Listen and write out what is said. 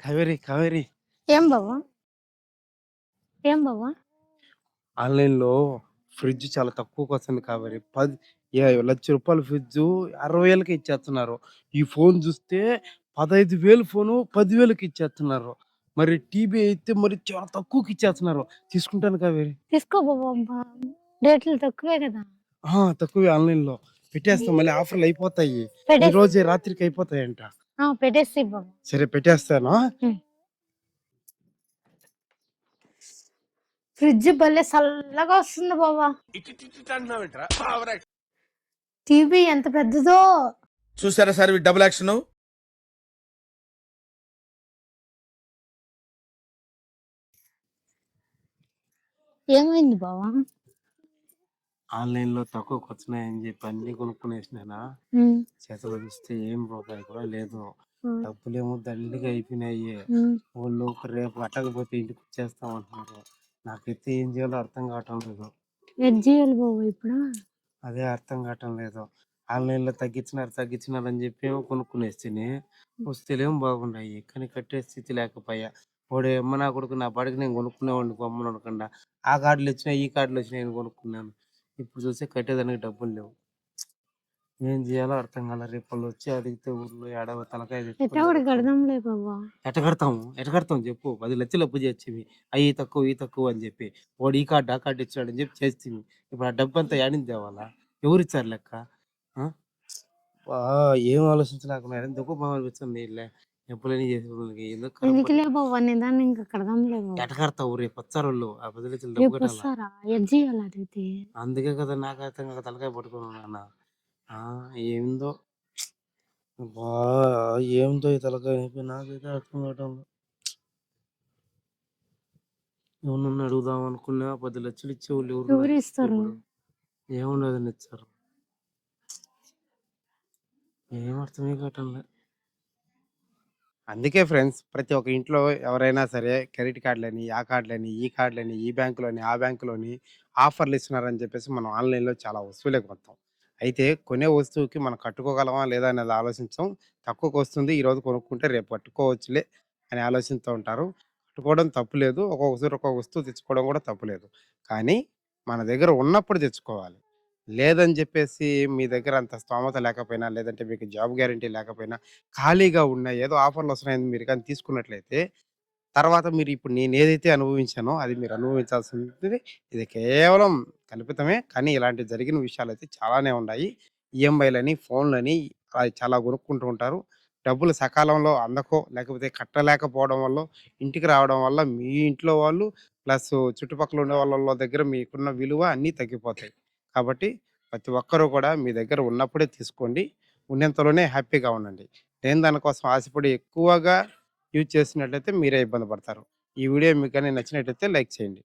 కావేరి ఏం బావ? ఏం బావ? ఆన్‌లైన్‌లో ఫ్రిడ్జ్ చాలా తక్కువకొస్తుంది కావేరి. 1,00,000 ఫ్రిడ్జు 60,000కే ఇచ్చేస్తున్నారు. ఈ ఫోన్ జూస్తే 15,000 ఫోను 10,000కి ఇచ్చేస్తున్నారు. మరి టీవీ అయితే మరి చాలా తక్కువకి ఇచ్చేస్తున్నారు. తీసుకుంటాను కావేరి. తీసుకో బావ. అబ్బా! రేట్లు తక్కువే గదా! తక్కువే ఆన్‌లైన్‌లో. పెట్టేస్తాం మళ్ళీ ఆఫర్‌లయిపోతాయి. పెట్టేసి ఈరోజే రాత్రికి అయిపోతాయంట. పెట్టేసేయి బావ. సరే పెట్టేస్తాను. హ్మ్. ఫ్రిడ్జ్ భలే సల్లగా వస్తుంది బావ. అంటున్నావేంట్రా? టీవీ ఎంత పెద్దదో. చూసారా సార్ డబుల్ యాక్షన్. ఏమైంది బావ? ఆన్‌లైన్‌లో తక్కువకొచ్చినాయని జెప్పి అన్నీ కొనుక్కునేసినానా, హ్మ్. చేతిలో చూస్తే ఏం రూపాయి కూడా లేదు. హ్మ్. డబ్బులేమో దండిగా అయిపోయినాయి. హ్మ్. వోళ్ళు రేపు కట్టకపోతే ఇంటికొచ్చేస్తామంటున్నారు. నాకైతే ఏం చేయాలో అర్థం కావటం లేదు. ఏది చేయాలి బావ ఇప్పుడు? అదే అర్థం కావటం లేదు. ఆన్‌లైన్‌లో తగ్గించినారని జెప్పేమో కొనుక్కునేస్తిని. వస్తువులేమో బాగున్నాయి. కానీ కట్టే స్థితి లేకపోయా. ఓడేమో నా కొడుకు నా పాటికి నేను కొనుక్కునేవాడిని గమ్మునుండకుండా. ఆ కార్డులొచ్చినాయి, ఈ కార్డులొచ్చినాయని కొనుక్కున్నాను. ఇప్పుడు చూస్తే కట్టేదానికి డబ్బులు లేవు. ఏం జేయాలో అర్థం కాలే. రేపొళ్ళొచ్చి అడిగితే ఊర్లో ఏడ తలకాయ తెచ్చుకొని ఎట్టాగొట్ట అడుక్కోవాలి. కడదాంలే బావ. ఎట్ట కడతాం జెప్పు? 10,00,000 అప్పు జేస్తిమి. అయి తక్కువ, ఇయి తక్కువ అని జెప్పి. వాడు ఈ కార్డ్, ఆ కార్డ్ ఇచ్చినాడని జెప్పి చేస్తిమి. ఇప్పుడు ఆ డబ్బంతా యాడించి తేవాలా? ఎవరిచ్చారు లెక్క? ఆ! ఏం ఆలోచించలేకున్నా ఎందుకో బాధనిపిస్తుంది. అప్పులన్నీ చేసేవాళ్ళకి ఎందుకు కర్మ ఎందుకులే పట్టింది. బావ, నిదానంగా కడదాంలే బావ. ఎట్ట కడతావు? రేపొచ్చారోళ్ళు. ఆ 10,00,000 డబ్బు కట్టాలా? రేపొస్తారా? ఏది చేయాలి అడిగితే? అందుకే కదా నాకు అర్థం కాక తలకాయ పట్టుకున్నాను. ఆ! ఏందో అబ్బా! ఏందో ఈ తలకాయ నొప్పి నాకైతే అర్థం కావటంలే. ఎవరినన్నా అడుగుదాం అనుకున్నా 10,00,000 ఇచ్చేవాళ్ళు ఎవరున్నారు చెప్పు ఎవరిస్తారు? ఇప్పుడు? ఏమున్నదని ఇచ్చారు? ఏం అర్థమే కావటంలే. అందుకే ఫ్రెండ్స్ ప్రతి ఒక్క ఇంట్లో ఎవరైనా సరే క్రెడిట్ కార్డులని, ఆ కార్డులని, ఈ కార్డులని, ఈ బ్యాంకులోని, ఆ బ్యాంకులోని ఆఫర్‌లు ఇస్తున్నారని చెప్పేసి మనం ఆన్‌లైన్‌లో చాలా వస్తువులే కొంటాం. అయితే కొనే వస్తువుకి మనం కట్టుకోగలమా లేదా అనేది ఆలోచించం. తక్కువకొస్తుంది ఈరోజు కొనుక్కుంటే రేపు కట్టుకోవచ్చులే అని ఆలోచిస్తూ ఉంటారు. కట్టుకోవడం తప్పు లేదు. ఒక్కొక్కసారి ఒక్కొక్క వస్తువు తెచ్చుకోవడం కూడా తప్పు లేదు. కానీ మన దగ్గర ఉన్నప్పుడు తెచ్చుకోవాలి. లేదని చెప్పేసి మీ దగ్గర అంత స్తోమత లేకపోయినా, లేదంటే మీకు జాబ్ గ్యారంటీ లేకపోయినా ఖాళీగా ఉన్న ఏదో ఆఫర్‌లొస్తున్నాయని మీరు గాని తీసుకున్నట్లయితే, తర్వాత మీరు ఇప్పుడు నేనేదైతే అనుభవించానో అది మీరు అనుభవించాల్సింది. ఇది కేవలం కల్పితమే. కానీ ఇలాంటి జరిగిన విషయాలైతే చాలానే ఉన్నాయి. ఈఎంఐలని, ఫోన్‌లని చాలా కొనుక్కుంటూ ఉంటారు. డబ్బులు సకాలంలో అందకో, లేకపోతే కట్టలేకపోవడం వల్లో, ఇంటికి రావడం వల్ల మీ ఇంట్లో వాళ్ళు ప్లస్ చుట్టుపక్కల ఉండే వాళ్ళ దగ్గర మీకున్న విలువ అన్నీ తగ్గిపోతాయి. కాబట్టి ప్రతి ఒక్కరు కూడా మీ దగ్గర ఉన్నప్పుడే తీసుకోండి. ఉన్నంతలోనే హ్యాపీగా ఉండండి. లేని దానికోసం ఆశపడి ఎక్కువగా యూజ్ చేసినట్లయితే మీరే ఇబ్బంది పడతారు. ఈ వీడియో మీకు గాని నచ్చినట్టయితే లైక్ చేయండి.